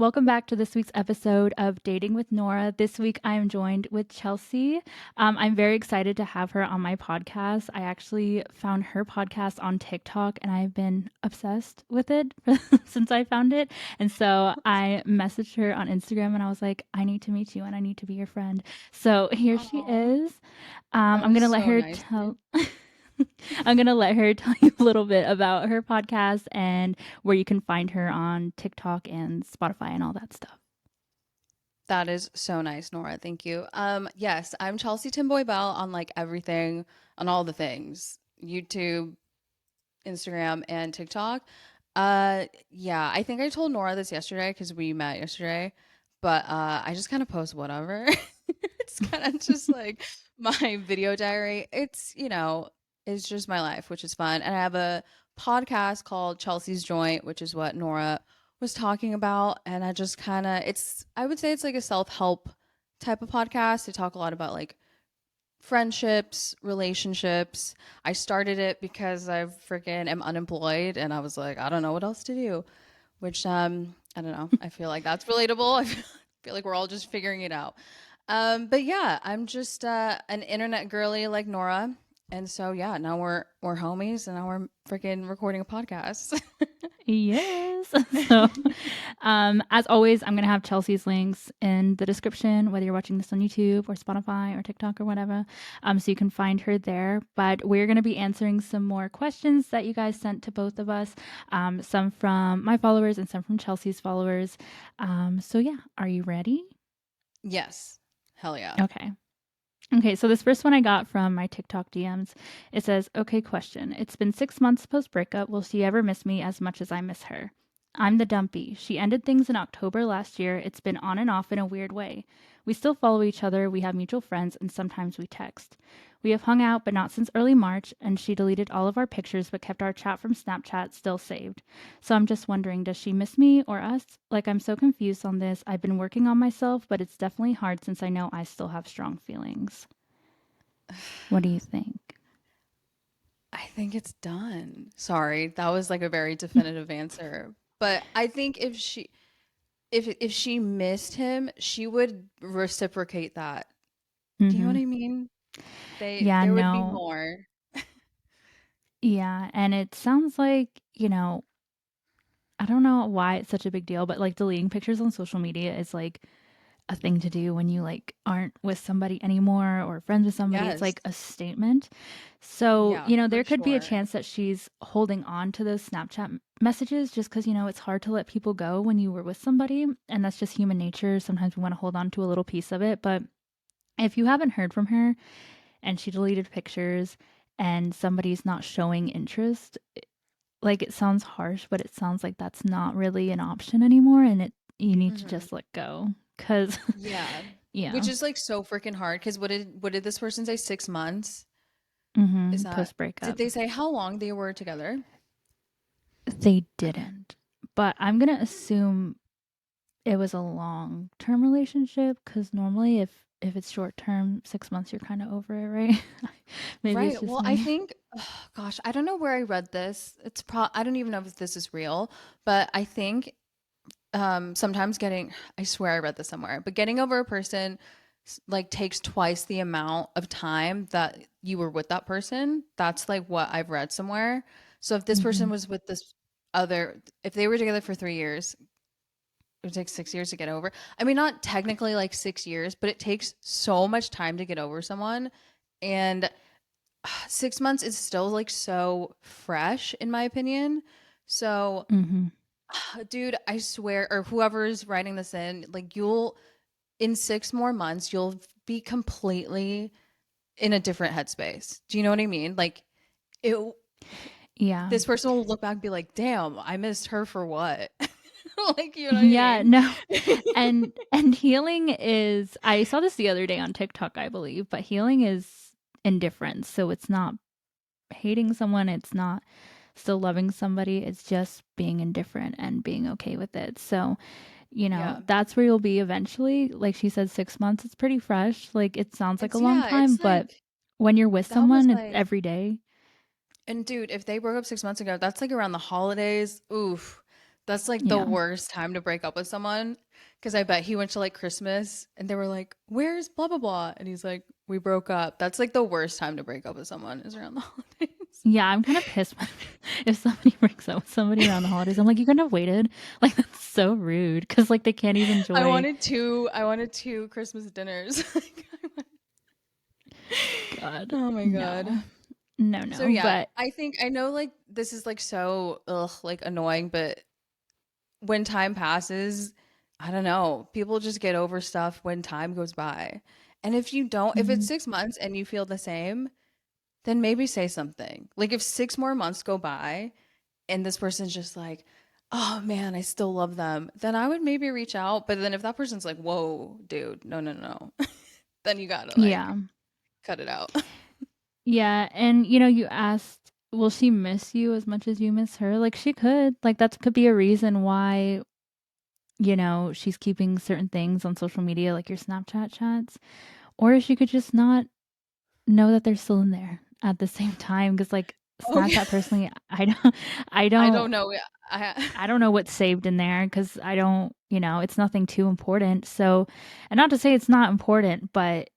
Welcome back to this week's episode of Dating with Norah. This week I am joined with Chelsea. I'm very excited to have her on my podcast. I actually found her podcast on TikTok and I've been obsessed with it since I found it. And so I messaged her on Instagram and I was like, I need to meet you and I need to be your friend. So here she Oh, is. that I'm was going to let so her nice. tell. I'm going to let her tell you a little bit about her podcast and where you can find her on TikTok and Spotify and all that stuff. That is so nice, Nora. Thank you. Yes, I'm Chelsea Timboy-bell on like everything, on all the things, YouTube, Instagram, and TikTok. Yeah, I think I told Nora this yesterday because we met yesterday, but I just kind of post whatever. It's kind of just like my video diary. It's just my life, which is fun. And I have a podcast called Chelsea's Joint, which is what Nora was talking about. And I just kind of, I would say it's like a self-help type of podcast. I talk a lot about like friendships, relationships. I started it because I freaking am unemployed and I was like, I don't know what else to do, which I don't know. I feel like that's relatable. I feel like we're all just figuring it out. But yeah, I'm just an internet girly like Nora. And so yeah, now we're homies and now we're freaking recording a podcast. Yes. So, as always, I'm going to have Chelsea's links in the description, whether you're watching this on YouTube or Spotify or TikTok or whatever. So you can find her there. But we're going to be answering some more questions that you guys sent to both of us, some from my followers and some from Chelsea's followers. So, yeah, are you ready? Yes. Hell yeah. Okay. Okay, so this first one I got from my TikTok DMs. It says, okay, question. It's been 6 months post breakup. Will she ever miss me as much as I miss her? I'm the dumpy. She ended things in October last year. It's been on and off in a weird way. We still follow each other, we have mutual friends, and sometimes we text. We have hung out, but not since early March, and she deleted all of our pictures but kept our chat from Snapchat still saved. So I'm just wondering, does she miss me or us? Like, I'm so confused on this. I've been working on myself, but it's definitely hard since I know I still have strong feelings. What do you think? I think it's done. Sorry, that was like a very definitive answer. But I think if she missed him, she would reciprocate that. Do you know what Mm-hmm. I mean? Yeah, There would be no. more. Yeah, and it sounds like, I don't know why it's such a big deal, but like deleting pictures on social media is like a thing to do when you like aren't with somebody anymore or friends with somebody. It's Yes. like a statement. So, Yeah, for there could be a sure. chance that she's holding on to those Snapchat messages just because, it's hard to let people go when you were with somebody. And that's just human nature. Sometimes we want to hold on to a little piece of it. But if you haven't heard from her and she deleted pictures and somebody's not showing interest, like it sounds harsh, but it sounds like that's not really an option anymore. And you need to Hmm. just let go because, Yeah. yeah. Which is like so freaking hard because what did this person say? 6 months? Is that Post breakup. did they say how long they were together? They I can't. didn't. But I'm going to assume it was a long-term relationship cuz normally if it's short term, 6 months you're kind of over it, right? Maybe it's Right. just Well, I me. think, gosh, I don't know where I read this. I don't even know if this is real, but I think sometimes I swear I read this somewhere, but getting over a person like takes twice the amount of time that you were with that person. That's like what I've read somewhere. So if this person Mhm. was with if they were together for 3 years, it would take 6 years to get over. I mean, not technically like 6 years, but it takes so much time to get over someone. And 6 months is still like so fresh in my opinion. So, Mhm. dude, I swear, or whoever's writing this in, like in 6 more months, you'll be completely in a different headspace. Do you know what I mean? Like, it, Yeah. this person will look back and be like, damn, I missed her for what? Like, you know what I Yeah, mean? no. And healing is I saw this the other day on TikTok, I believe, but healing is indifference. So it's not hating someone, it's not still loving somebody, it's just being indifferent and being okay with it. So, Yeah. that's where you'll be eventually. Like she said, 6 months, it's pretty fresh. Like it sounds like a long time, It's but like, when you're with that was someone like, every day, and dude, if they broke up 6 months ago, that's like around the holidays. Oof. That's like the Yeah. worst time to break up with someone because I bet he went to like Christmas and they were like, "Where's blah blah blah?" And he's like, "We broke up." That's like the worst time to break up with someone is around the holidays. Yeah, I'm kind of pissed when if somebody breaks up with somebody around the holidays. I'm like, you couldn't have waited. Like that's so rude because like they can't even enjoy. I wanted two Christmas dinners. God, Oh my God. no, no, So no. yeah, But I know like this is like so like annoying, but when time passes, I don't know, people just get over stuff when time goes by. And if you don't, if it's mhm. 6 months and you feel the same, then maybe say something. Like if 6 more months go by and this person's just like, oh man, I still love them, then I would maybe reach out. But then if that person's like, whoa, dude, no, no, no, then you gotta like Yeah, cut it out. yeah, and you asked, will she miss you as much as you miss her? Like she could. Like that could be a reason why she's keeping certain things on social media, like your Snapchat chats, or she could just not know that they're still in there at the same time. Because like Oh yeah. Snapchat personally, I I don't don't know. I I don't know what's saved in there because I don't, it's nothing too important. So, and not to say it's not important, but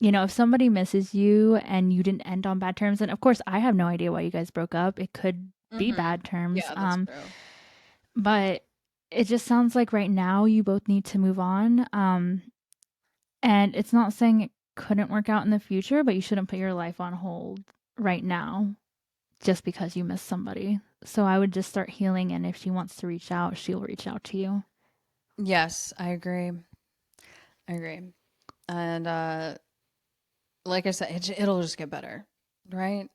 if somebody misses you and you didn't end on bad terms, and of course I have no idea why you guys broke up. It could be mm-hmm. bad terms. Yeah, that's true. But it just sounds like right now you both need to move on. And it's not saying it couldn't work out in the future, but you shouldn't put your life on hold right now just because you miss somebody. So I would just start healing, and if she wants to reach out, she'll reach out to you. Yes, I agree. I agree. And like I said, it'll just get better, right?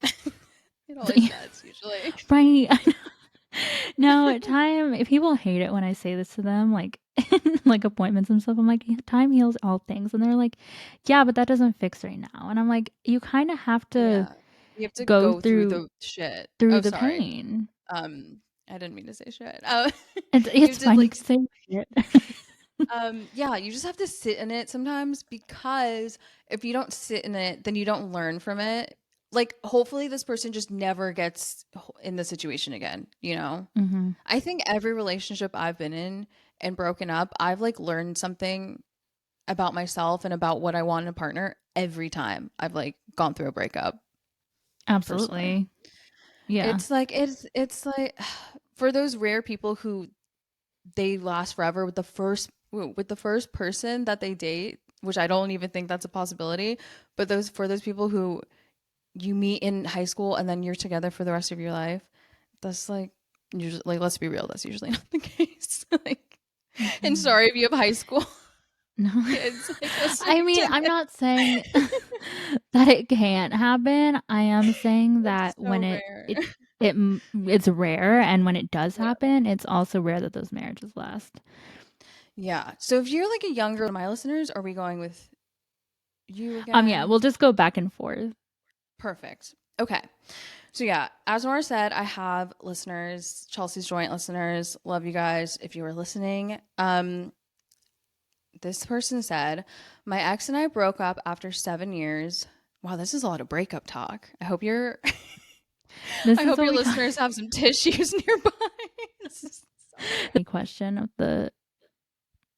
It always does, usually. Right. No, time people hate it when I say this to them, like like appointments and stuff. I'm like, "Yeah, time heals all things." And they're like, "Yeah, but that doesn't fix right now." And I'm like, "You kind of have to Yeah. You have to go go through through the shit. through Oh, the sorry. pain." I didn't mean to say shit. And You it's have to fine, you like can say it. yeah, you just have to sit in it sometimes because if you don't sit in it, then you don't learn from it. Like hopefully this person just never gets in the situation again, you know? Mhm. I think every relationship I've been in and broken up, I've like learned something about myself and about what I want in a partner every time I've like gone through a breakup personally. Absolutely. Yeah. It's like for those rare people who they last forever with the first person that they date, which I don't even think that's a possibility, but those people who you meet in high school and then you're together for the rest of your life, that's like usually like let's be real, that's usually not the case. Like and Mhm. sorry if you have high school No. kids like I listening mean, to I'm this. not saying that it can't happen. I am saying that It's when so it rare. it it it's rare, and when it does Yeah. happen, it's also rare that those marriages last. Yeah. So if you're like a younger my listeners, are we going with you Yeah, again? we'll just go back and forth. Perfect. Okay. So yeah, as Nora said, I have listeners, Chelsea's joint listeners. Love you guys if you were listening. This person said, "My ex and I broke up after 7 years." Wow, this is a lot of breakup talk. I This is hope what your we talk. listeners have some tissues nearby. This is so weird. Any question of the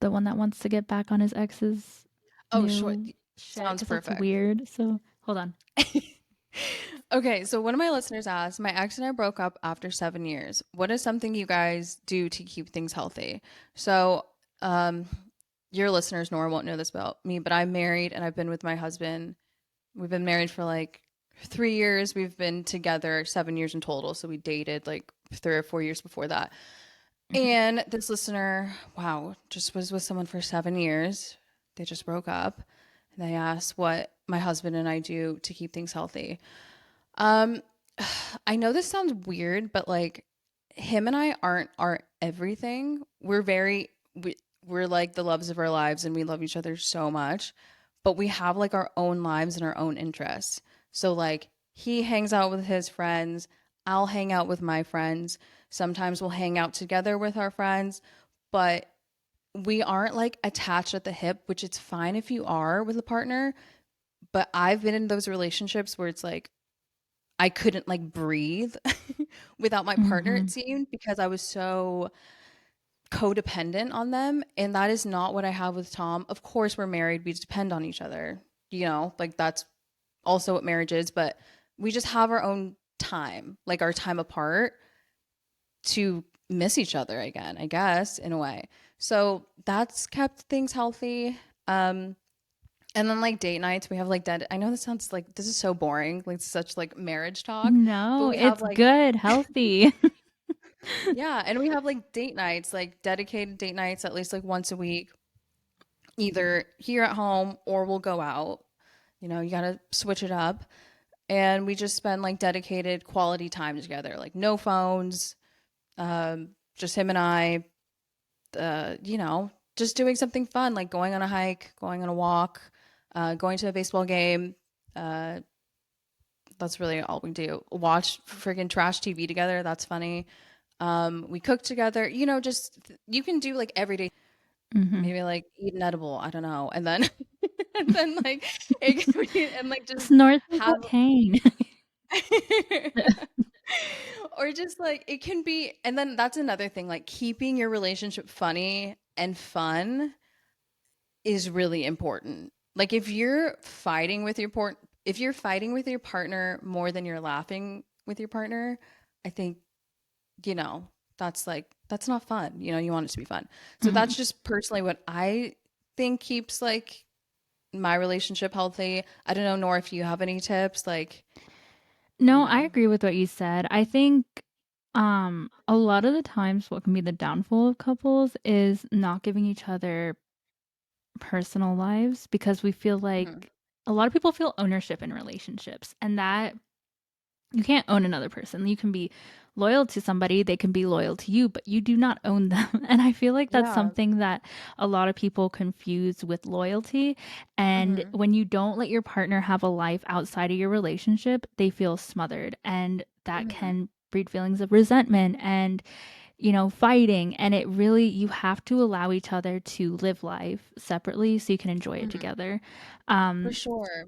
one that wants to get back on his ex's Oh, sure. new shit Sounds because that's perfect. weird. So hold on. Okay, so one of my listeners asked, "My ex and I broke up after 7 years. What is something you guys do to keep things healthy?" So, um, your listeners, Nora, won't know this about me, but I'm married and I've been with my husband. We've been married for like 3 years. We've been together 7 years in total. So we dated like 3 or 4 years before that. Mhm. And this listener, wow, just was with someone for 7 years. They just broke up. And they asked what my husband and I do to keep things healthy. Um, I know this sounds weird, but like him and I aren't our everything. We're like the loves of our lives and we love each other so much, but we have like our own lives and our own interests. So like he hangs out with his friends, I'll hang out with my friends. Sometimes we'll hang out together with our friends, but we aren't like attached at the hip, which it's fine if you are with a partner, but I've been in those relationships where it's like I couldn't like breathe without my partner, it Mhm. seemed, because I was so codependent on them, and that is not what I have with Tom. Of course, we're married, we depend on each other, like that's also what marriage is, but we just have our own time, like our time apart to miss each other again, I guess, in a way. So that's kept things healthy. And then like date nights, we have like I know this sounds like this is so boring, like such like marriage talk, but No, we have it's like good, healthy. yeah, and we have like date nights, like dedicated date nights at least like once a week, either here at home or we'll go out. You got to switch it up. And we just spend like dedicated quality time together, like no phones, just him and I, just doing something fun, like going on a hike, going on a walk, going to a baseball game. Uh, that's really all we do. Watch freaking trash TV together. That's funny. We cook together, just you can do like everyday, Hmm. maybe like eat an edible, I don't know. And then, and then like, and like just Snort some have cocaine. or just like it can be, and then that's another thing, like keeping your relationship funny and fun is really important. Like if you're fighting with your partner more than you're laughing with your partner, I think, you know, that's not fun. You want it to be fun. So Mhm. that's just personally what I think keeps like my relationship healthy. I don't know, Nora, if you have any tips, like, you No, I know. agree with what you said. I think a lot of the times what can be the downfall of couples is not giving each other personal lives because we feel like Mhm. a lot of people feel ownership in relationships, and that you can't own another person. You can be loyal to somebody, they can be loyal to you, but you do not own them. And I feel like that's Yeah. something that a lot of people confuse with loyalty. And Mhm. when you don't let your partner have a life outside of your relationship, they feel smothered. And that Mhm. can breed feelings of resentment and, fighting. And it really, you have to allow each other to live life separately so you can enjoy it Mhm. together. For Um, sure.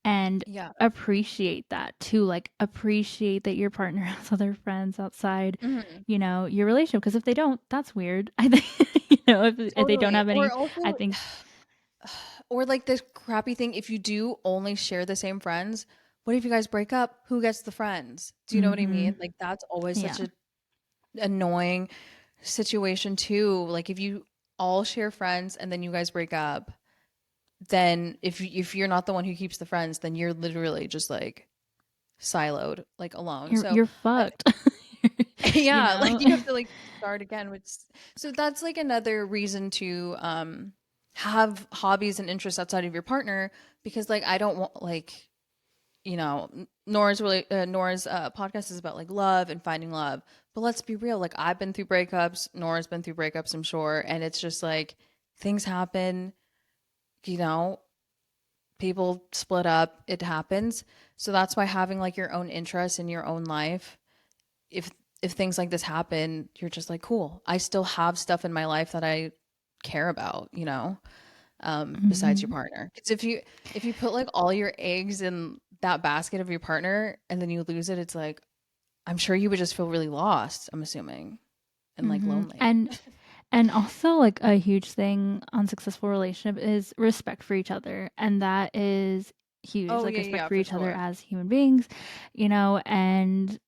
and Yeah. appreciate that too, like appreciate that your partner has other friends outside Mhm. your relationship, because if they don't, that's weird. I think if they don't Totally. have Or any, also, I think. or like this crappy thing, if you do only share the same friends, what if you guys break up? Who gets the friends? Do you know what I Hmm. mean? Like that's always Yeah. such a annoying situation too. Like if you all share friends and then you guys break up, then if you're not the one who keeps the friends, then you're literally just like siloed, like alone. you're So you're I fucked. you yeah, like know you have to like start again, which so that's like another reason to have hobbies and interests outside of your partner, because like I don't want like, Nora's podcast is about like love and finding love. But let's be real, like I've been through breakups, Nora's been through breakups, I'm sure, and it's just like things happen, you know, people split up, it happens. So that's why having like your own interests in your own life, if things like this happen, you're just like, cool. I still have stuff in my life that I care about, besides your Hmm. partner. Because if you put like all your eggs in that basket of your partner and then you lose it, it's like I'm sure you would just feel really lost, I'm assuming, and like Hmm. lonely. And also, like, a huge thing on successful relationship is respect for each other, and that is huge. Oh Like, yeah, respect yeah, for for each other sure. as human beings, and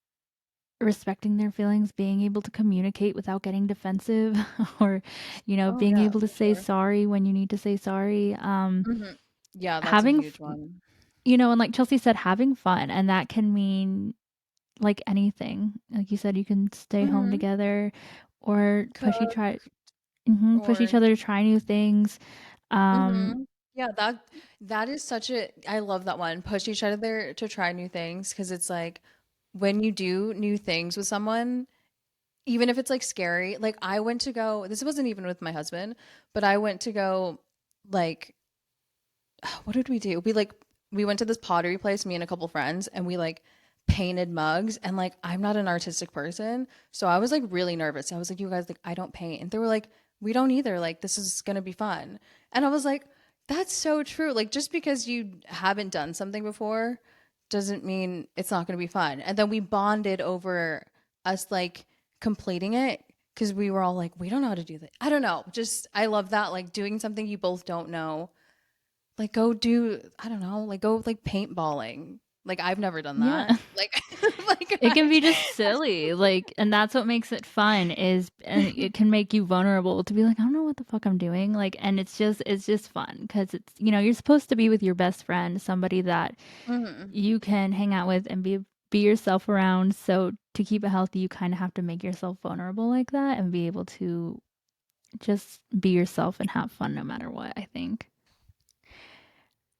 respecting their feelings, being able to communicate without getting defensive, or Oh being yeah, able to for say sure. sorry when you need to say sorry. Yeah, that's a Having huge one. and like Chelsea said, having fun, and that can mean like anything. Like you said, you can stay home Hmm. together or Cook push each or other to try new things. Um, Yeah, that is such a I love that one. Push each other to try new things, because it's like when you do new things with someone, even if it's like scary. Like I went to go, this wasn't even with my husband, but I went to go like what did we do? We went to this pottery place, me and a couple friends, and we like painted mugs, and like I'm not an artistic person, so I was like really nervous. I was like, you guys, like I don't paint. And they were like, we don't either. Like this is gonna be fun. And I was like, that's so true. Like just because you haven't done something before doesn't mean it's not gonna be fun. And then we bonded over us like completing it, because we were all like, we don't know how to do that. I don't know. Just, I love that. Like doing something you both don't know. Like go do, I don't know, like go like paintballing. Like I've never done Yeah. that. Like, like It can be just silly, like, and that's what makes it fun is, and it can make you vulnerable to be like, I don't know what the fuck I'm doing, like, and it's just fun because it's, you know, you're supposed to be with your best friend, somebody that Mhm. you can hang out with and be yourself around. So to keep it healthy, you kind of have to make yourself vulnerable like that and be able to just be yourself and have fun no matter what, I think.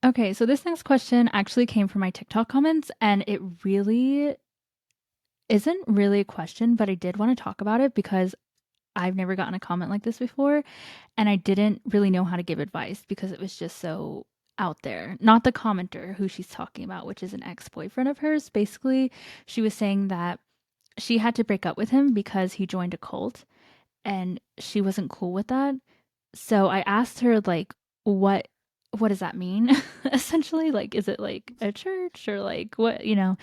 Okay, so this next question actually came from my TikTok comments, and it really isn't really a question, but I did want to talk about it because I've never gotten a comment like this before, and I didn't really know how to give advice because it was just so out there. Not the commenter who she's talking about, which is an ex boyfriend of hers. Basically, she was saying that she had to break up with him because he joined a cult and she wasn't cool with that. So I asked her like what what does that mean? Essentially, like is it like a church or like what, you know?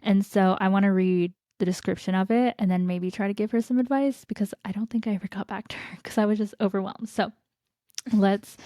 And so I want to read the description of it and then maybe try to give her some advice because I don't think I ever got back to her because I was just overwhelmed. So let's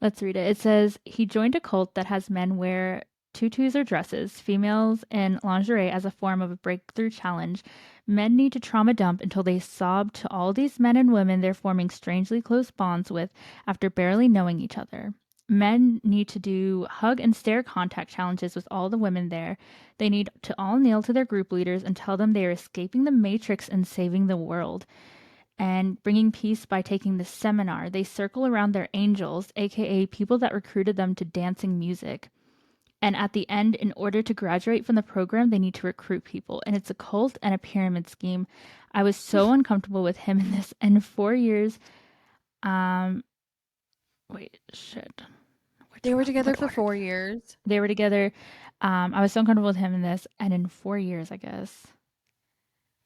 let's read it. It says he joined a cult that has men wear tutus or dresses, females in lingerie as a form of a breakthrough challenge. Men need to trauma dump until they sob to all these men and women they're forming strangely close bonds with after barely knowing each other. Men need to do hug and stare contact challenges with all the women there. They need to all kneel to their group leaders and tell them they are escaping the matrix and saving the world and bringing peace by taking this seminar. They circle around their angels, aka people that recruited them to dancing music. And at the end, in order to graduate from the program, they need to recruit people. And it's a cult and a pyramid scheme. I was so uncomfortable with him in this. And 4 years, um, wait, shit. They were What together for order? 4 years. They were together. I was so uncomfortable with him in this. And in 4 years, I guess,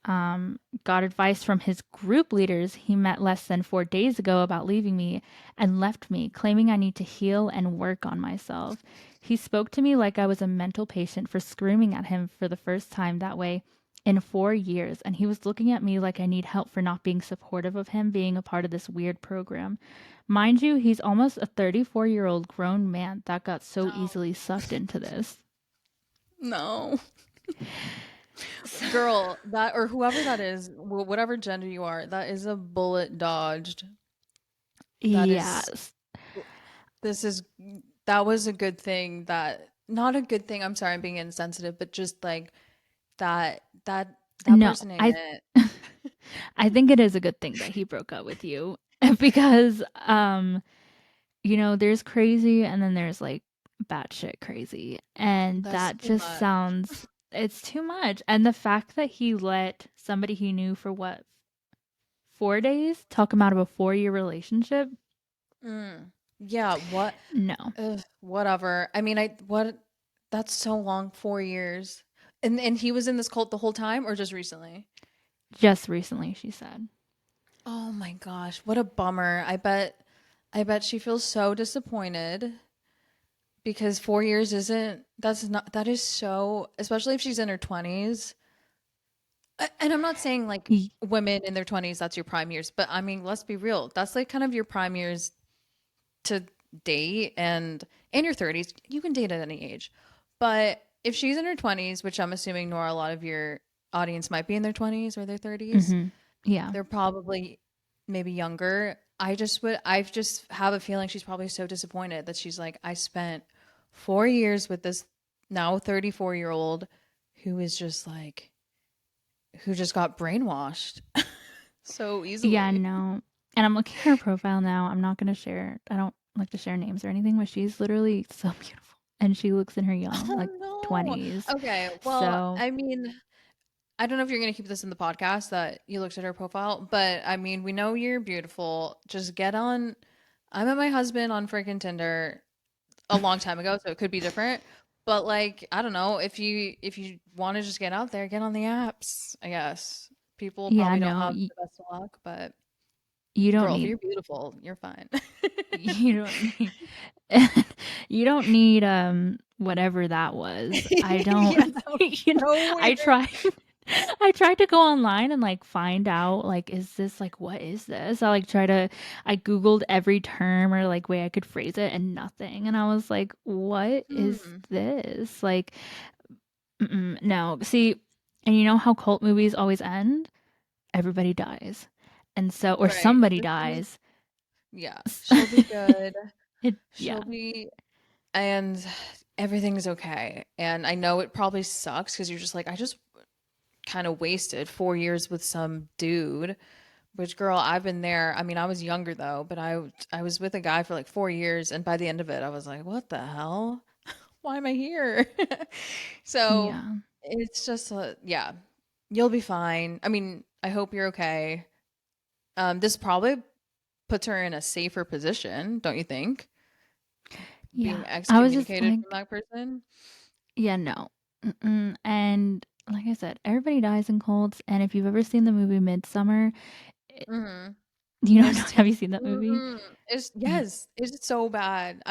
got advice from his group leaders he met less than 4 days ago about leaving me and left me, claiming I need to heal and work on myself. He spoke to me like I was a mental patient for screaming at him for the first time that way in 4 years, and he was looking at me like I need help for not being supportive of him being a part of this weird program. Mind you, he's almost a 34-year-old grown man that got so No. easily sucked into this. No. Girl, that or whoever that is, whatever gender you are, that is a bullet dodged. That is Yes. this is that was a good thing that not a good thing. I'm sorry, I'm being insensitive, but just like that No, person ain't it. I think it is a good thing that he broke up with you because you know, there's crazy and then there's like batshit crazy. And That's that too just much. sounds it's too much. And the fact that he let somebody he knew for what, 4 days talk him out of a 4 year relationship? Mm. Yeah, what No. ugh, whatever. I mean, I what that's so long, 4 years. And he was in this cult the whole time or just recently? Just recently, she said. Oh my gosh, what a bummer. I bet she feels so disappointed because 4 years isn't that's not that is so especially if she's in her 20s. And I'm not saying like Y- women in their 20s that's your prime years, but I mean, let's be real. That's like kind of your prime years to date and your 30s. You can date at any age. But if she's in her 20s, which I'm assuming Nora a lot of your audience might be in their 20s or their 30s, Mhm. Yeah. they're probably maybe younger. I just have a feeling she's probably so disappointed that she's like, I spent 4 years with this now 34-year-old who is just like, who just got brainwashed so Yeah, easily. no. And I'm looking at her profile now. I'm not going to share. I don't like to share names or anything, but she's literally so beautiful. And she looks in her young, like Oh 20s. no. Okay. Well, So, I mean, I don't know if you're going to keep this in the podcast that you looked at her profile, but I mean, we know you're beautiful. Just get on. I met my husband on freaking Tinder a long time ago, so it could be different. But like, I don't know, if you want to just get out there, get on the apps, I guess. People yeah, probably don't no, have the best of luck, but you don't girl, if need you're beautiful, you're fine. you don't need you don't need whatever that was. I don't Yeah, that was you know, so I weird. tried I tried to go online and like find out like is this like what is this? I googled every term or like way I could phrase it and nothing. And I was like, what is Hmm. this? Like no. See, and you know how cult movies always end? Everybody dies. And so or Right. somebody This one is, dies. yeah, she'll be good. Yeah. She'll be, and everything's okay. And I know it probably sucks because you're just like, I just kind of wasted 4 years with some dude. Which, girl, I've been there. I mean, I was younger though, but I was with a guy for like 4 years, and by the end of it, I was like, what the hell? Why am I here? So Yeah. it's just yeah, you'll be fine. I mean, I hope you're okay. This probably puts her in a safer position, don't you think? Yeah. Being I was just excommunicated from like, that person. yeah, no. And like I said, everybody dies in cults. And if you've ever seen the movie Midsummer, it, Mm-hmm. you know, It's have you seen that movie? mhm. It's yes, it's so bad.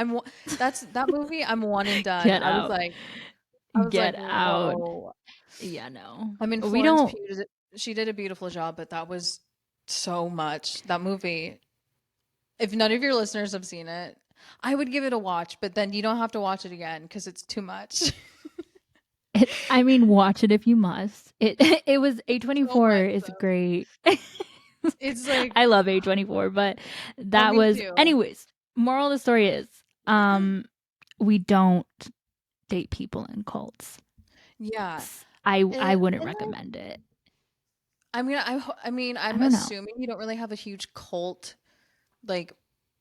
That's that movie. I'm one and done. Get out. I was like, Get out. whoa. Yeah, no. I mean, We Florence don't. Pugh, she did a beautiful job, but that was so much. That movie. If none of your listeners have seen it, I would give it a watch, but then you don't have to watch it again because it's too much. I mean, watch it if you must. It it was So A24 much is though. great. It's like, I love A24, but oh, that me was too. anyways, moral of the story is we don't date people in cults. Yeah. I wouldn't And like, recommend it. I mean, I I'm don't know. assuming you don't really have a huge cult, like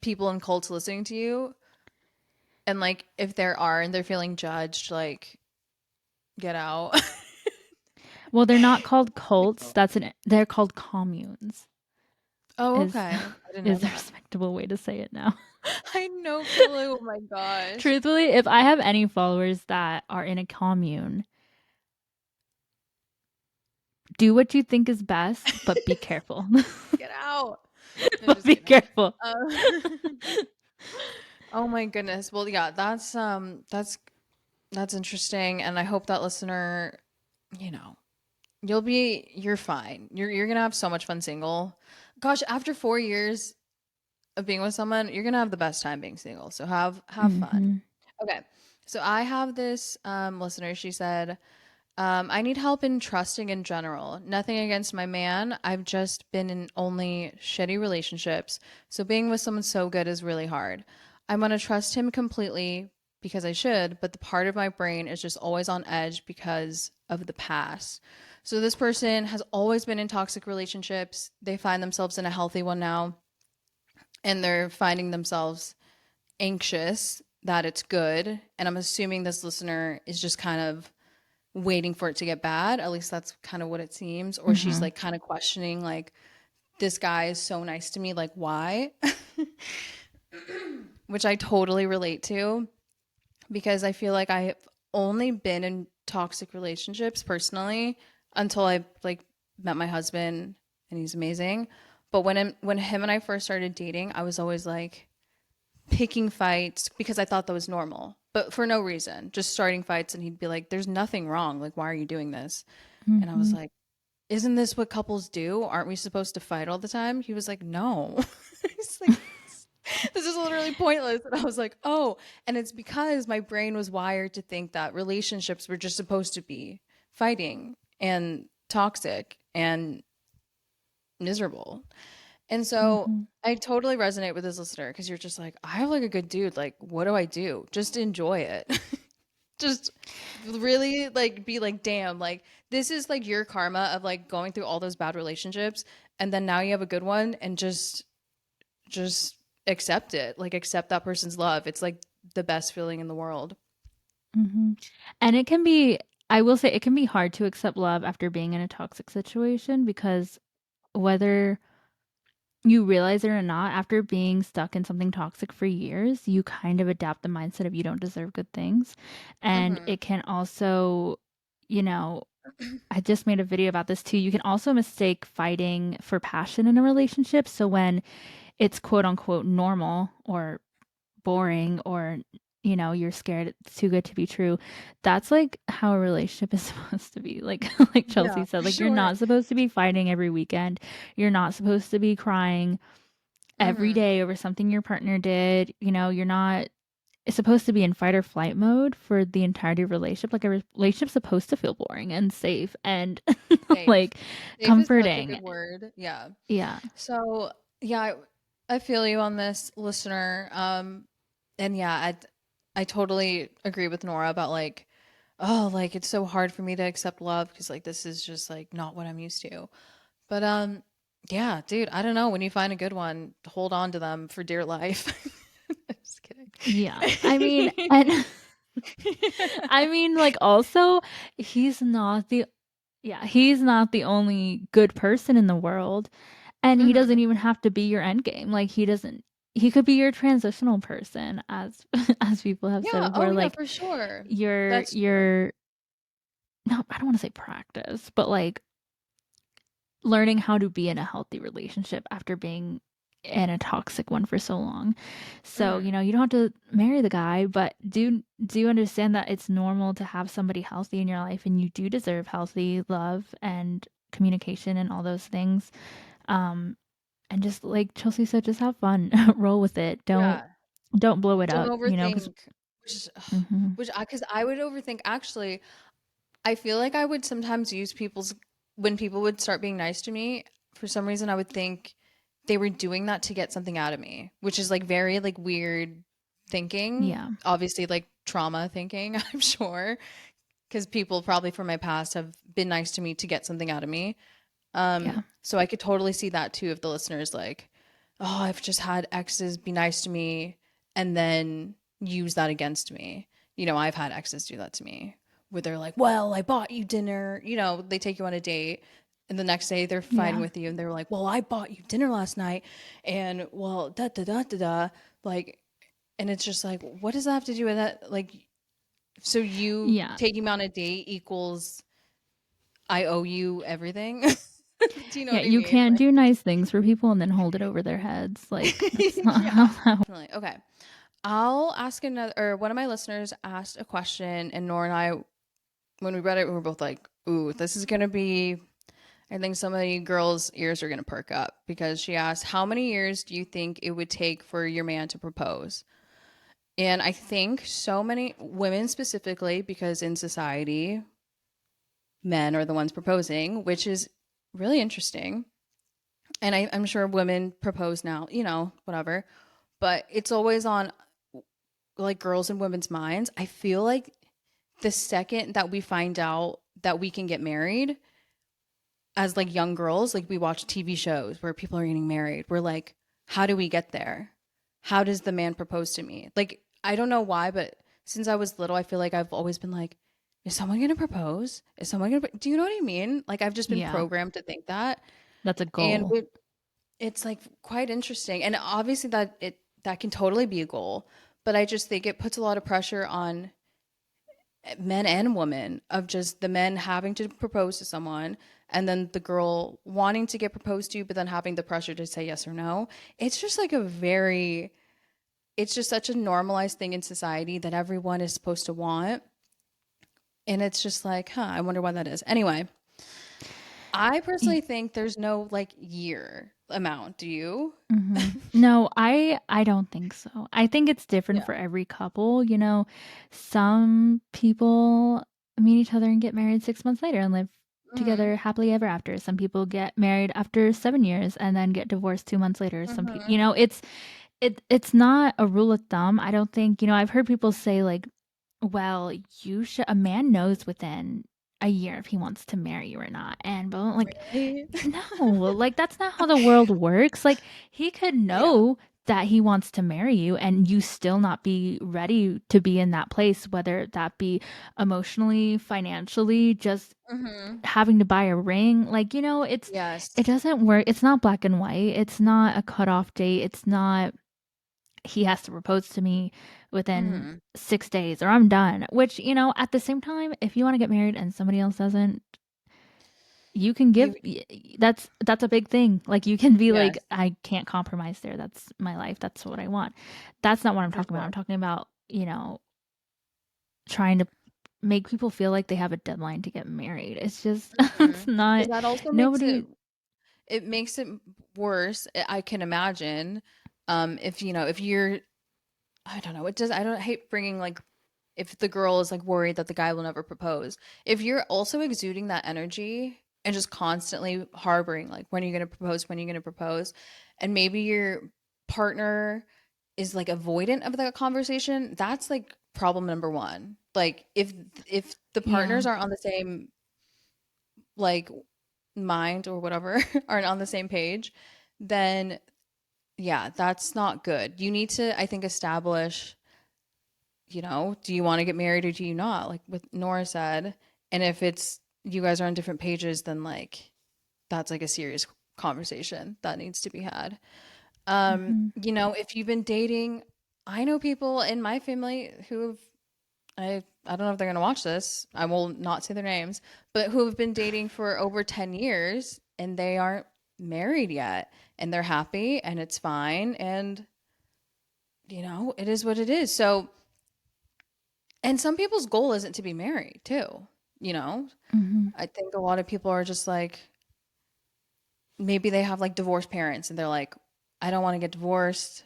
people in cults listening to you. And like, if there are and they're feeling judged, like, get out. Well, they're not called You cults. know. They're called communes. Oh, Is okay. I didn't know is the that. respectable way to say it now. I had no clue. Oh my gosh. Truthfully, if I have any followers that are in a commune, do what you think is best, but be careful. Get out. No, But just be kidding. careful. Um, oh my goodness. Well, yeah, that's interesting, and I hope that listener, you know, you're fine. You're gonna have so much fun single. Gosh, after 4 years of being with someone, you're gonna have the best time being single. So have fun. Hmm. Okay. So I have this listener. She said, I need help in trusting in general. Nothing against my man. I've just been in only shitty relationships. So being with someone so good is really hard. I want to trust him completely because I should, but the part of my brain is just always on edge because of the past. So this person has always been in toxic relationships. They find themselves in a healthy one now, and they're finding themselves anxious that it's good. And I'm assuming this listener is just kind of waiting for it to get bad. At least that's kind of what it seems. Or she's Hmm. like kind of questioning, like, this guy is so nice to me. Like, why? Which I totally relate to because I feel like I've only been in toxic relationships personally until I like met my husband and he's amazing. But when him and I first started dating, I was always like picking fights because I thought that was normal, but for no reason, just starting fights. And he'd be like, "There's nothing wrong. Like, why are you doing this?" And I was Hmm. like, "Isn't this what couples do? Aren't we supposed to fight all the time?" He was like, "No." He's like, this is literally pointless. And I was like, "Oh," and it's because my brain was wired to think that relationships were just supposed to be fighting and toxic and miserable. And so Hmm. I totally resonate with this listener because you're just like, I have like a good dude. Like, what do I do? Just enjoy it. Just really like be like, damn, like this is like your karma of like going through all those bad relationships. And then now you have a good one and just accept it. Like accept that person's love. It's like the best feeling in the world. Hmm. And it can be, I will say, it can be hard to accept love after being in a toxic situation because whether you realize it or not, after being stuck in something toxic for years, you kind of adapt the mindset of you don't deserve good things. And Mm-hmm. it can also, you know, I just made a video about this too. You can also mistake fighting for passion in a relationship. So when it's quote unquote normal or boring or you're scared it's too good to be true. That's like how a relationship is supposed to be. Like Yeah, Chelsea said, for like you're sure. not supposed to be fighting every weekend. You're not supposed to be crying every Mhm. day over something your partner did. You're not it's supposed to be in fight or flight mode for the entirety of a relationship. Like a relationship's supposed to feel boring and safe and Safe. like Safe is such a comforting. good word. Yeah. Yeah. So, yeah, I feel you on this, listener. And yeah, I totally agree with Nora about like, oh, like it's so hard for me to accept love because like this is just like not what I'm used to. But yeah, dude, I don't know. When you find a good one, hold on to them for dear life. Just Yeah. I mean, kidding. and I mean like also he's not the he's not the only good person in the world. And he doesn't Hmm. even have to be your end game. Like he could be your transitional person as as people have said Yeah. Oh, before. yeah, Like for sure. your That's true. your no, I don't want to say practice, but like learning how to be in a healthy relationship after being in a toxic one for so long. So, Hmm. you don't have to marry the guy, but do understand that it's normal to have somebody healthy in your life and you do deserve healthy love and communication and all those things. Um and just like Chelsea said, just have fun. Roll with it. Don't Yeah. don't blow it Don't up, cuz overthink. Which, mhm. which, because I would overthink. Actually, I feel like I would sometimes use people's when people would start being nice to me. For some reason, I would think they were doing that to get something out of me, which is like very like weird thinking. Yeah. Obviously, like trauma thinking. I'm sure because people probably from my past have been nice to me to get something out of me. Yeah. So I could totally see that too if the listeners like, oh, I've just had exes be nice to me and then use that against me. I've had exes do that to me where they're like, well, I bought you dinner. They take you on a date and the next day they're fighting Yeah. with you and they're like, well, I bought you dinner last night and well, da da da da da. Like, and it's just like, what does that have to do with that? Like, so you Yeah. taking me on a date equals I owe you everything? Do you know Yeah, what I you mean? can't Like, do nice things for people and then hold it over their heads. Like that's not how yeah, that definitely. Okay. I'll ask another, or one of my listeners asked a question, and Nora and I, when we read it, we were both like, ooh, this is going to be, I think some of the girls' ears are going to perk up because she asked, how many years do you think it would take for your man to propose? And I think so many women specifically, because in society, men are the ones proposing, which is really interesting. And I'm sure women propose now, whatever. But it's always on like girls and women's minds. I feel like the second that we find out that we can get married as like young girls, like we watch TV shows where people are getting married, we're like, how do we get there? How does the man propose to me? Like, I don't know why, but since I was little, I feel like I've always been like, is someone gonna propose? Is someone gonna? Do you know what I mean? Like, I've just been yeah, programmed to think that, that's a and goal. it's like quite interesting. And obviously that can totally be a goal, but I just think it puts a lot of pressure on men and women of just the men having to propose to someone and then the girl wanting to get proposed to but then having the pressure to say yes or no. It's just like it's just such a normalized thing in society that everyone is supposed to want. And it's just like, huh, I wonder why that is. Anyway, I personally think there's no like year amount. Do you? No, I don't think so. I think it's different Yeah. for every couple. Some people meet each other and get married 6 months later and live Mhm. together happily ever after. Some people get married after 7 years and then get divorced 2 months later. Some people, Mhm. it's not a rule of thumb. I don't think, I've heard people say like, well, you should a man knows within a year if he wants to marry you or not. And but like Really? no, like that's not how the world works. Like he could Yeah. know that he wants to marry you and you still not be ready to be in that place, whether that be emotionally, financially, just Mhm. having to buy a ring. Like, it Yes. doesn't work. It's not black and white. It's not a cutoff date. It's not he has to propose to me within Mhm. 6 days or I'm done. Which, at the same time, if you want to get married and somebody else doesn't, you can You that's a big thing. Like you can be like, yes, I can't compromise there. That's my life. That's what I want. That's not what I'm for talking about. I'm sure. talking about you know, trying to make people feel like they have a deadline to get married. It's just it's Because not that also makes nobody. it makes it worse. I can imagine, if you know, if you're, I don't know, it does. I don't hate bringing like, if the girl is like worried that the guy will never propose. If you're also exuding that energy and just constantly harboring like, when are you going to propose? When are you going to propose? And maybe your partner is like avoidant of that conversation. That's like problem number one. Like if the Yeah. partners aren't on the same like mind or whatever, aren't on the same page, then yeah, that's not good. You need to, I think, establish, do you want to get married or do you not? Like what Nora said. And if it's you guys are on different pages, then like that's like a serious conversation that needs to be had. Hmm. If you've been dating, I know people in my family who have, I don't know if they're gonna watch this. I will not say their names, but who have been dating for over 10 years and they aren't married yet and they're happy and it's fine and it is what it is. So, and some people's goal isn't to be married too, you know? Hmm. I think a lot of people are just like, maybe they have like divorced parents and they're like, I don't want to get divorced,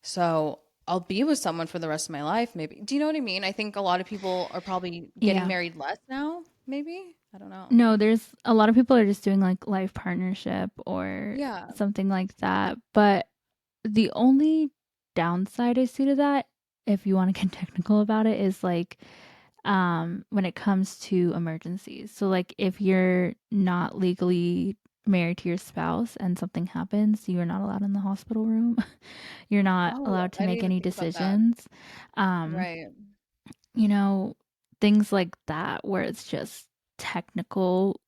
so I'll be with someone for the rest of my life, maybe. Do you know what I mean? I think a lot of people are probably getting Yeah. married less now, maybe. I don't know. No, there's a lot of people are just doing like life partnership or Yeah. something like that. But the only downside I see to that, if you want to get technical about it, is like when it comes to emergencies. So like if you're not legally married to your spouse and something happens, you are not allowed in the hospital room. You're not Oh, allowed to I didn't make even any think about that. decisions. Um, Right. you know, things like that where it's just technical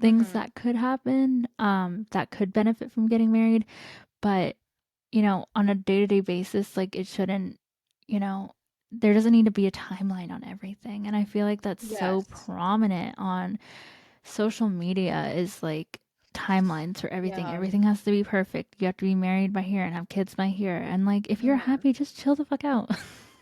things Mm-hmm. that could happen, that could benefit from getting married. But, on a day to day basis, like it shouldn't, you know, there doesn't need to be a timeline on everything. And I feel like that's so Yes. prominent on social media is like timelines for everything. Yeah. Everything has to be perfect. You have to be married by here and have kids by here. And like if you're Mm-hmm. happy, just chill the fuck out.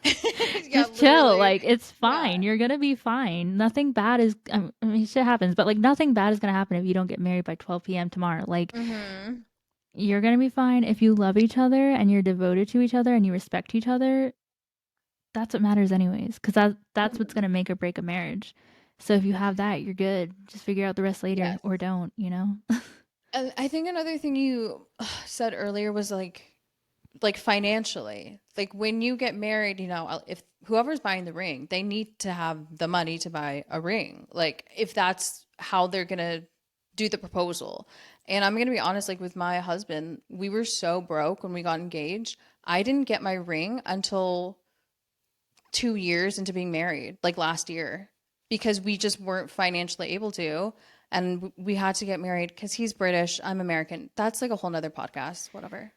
Yeah, Just chill. literally. Like it's Yeah. fine. You're gonna be fine. Nothing bad is. I mean, shit happens, but like nothing bad is gonna happen if you don't get married by 12 p.m. tomorrow. Like Mm-hmm. you're gonna be fine if you love each other and you're devoted to each other and you respect each other. That's what matters, anyways. Because that's what's gonna make or break a marriage. So if you have that, you're good. Just figure out the rest later Yes. or don't. And I think another thing you said earlier was like financially, like when you get married, if whoever's buying the ring, they need to have the money to buy a ring, like if that's how they're gonna do the proposal. And I'm gonna be honest, like with my husband, we were so broke when we got engaged. I didn't get my ring until 2 years into being married, like last year, because we just weren't financially able to. And we had to get married because he's British, I'm American. That's like a whole nother podcast, whatever.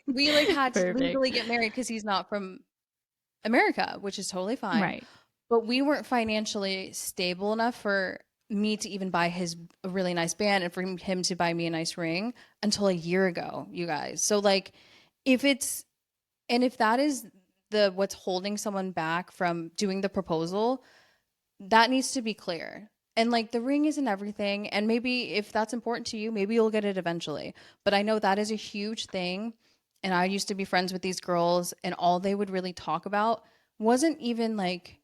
We like had to Perfect. legally get married because he's not from America, which is totally fine. Right. But we weren't financially stable enough for me to even buy his a really nice band and for him to buy me a nice ring until a year ago, you guys. So like if it's and if that is the what's holding someone back from doing the proposal, that needs to be clear. And like the ring isn't everything. And maybe if that's important to you, maybe you'll get it eventually. But I know that is a huge thing. And I used to be friends with these girls, and all they would really talk about wasn't even like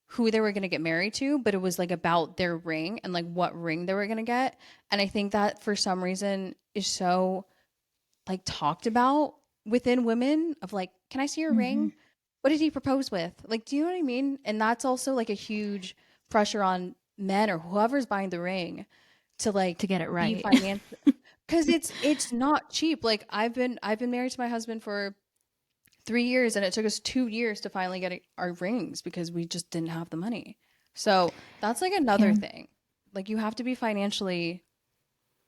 who they were going to get married to, but it was like about their ring and like what ring they were going to get. And I think that for some reason is so like talked about within women of like, can I see your Hmm. ring? What did he propose with? Like, do you know what I mean? And that's also like a huge pressure on men or whoever's buying the ring to like To get it be right. financial, because it's not cheap. Like I've been married to my husband for 3 years, and it took us 2 years to finally get our rings because we just didn't have the money. So that's like another Yeah. thing. Like you have to be financially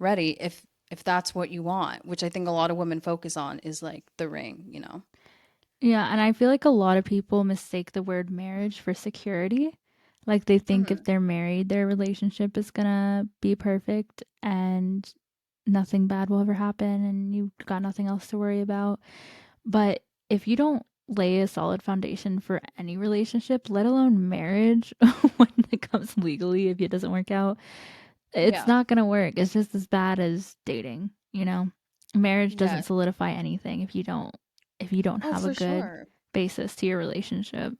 ready if that's what you want, which I think a lot of women focus on is like the ring. Yeah, and I feel like a lot of people mistake the word marriage for security. Like they think if Hmm. they're married, their relationship is gonna be perfect and nothing bad will ever happen and you've got nothing else to worry about. But if you don't lay a solid foundation for any relationship, let alone marriage, when it comes legally. If it doesn't work out, it's Yeah. not gonna work. It's just as bad as dating, you know? Marriage doesn't Yeah. solidify anything if you don't Oh, have a for good sure. basis to your relationship.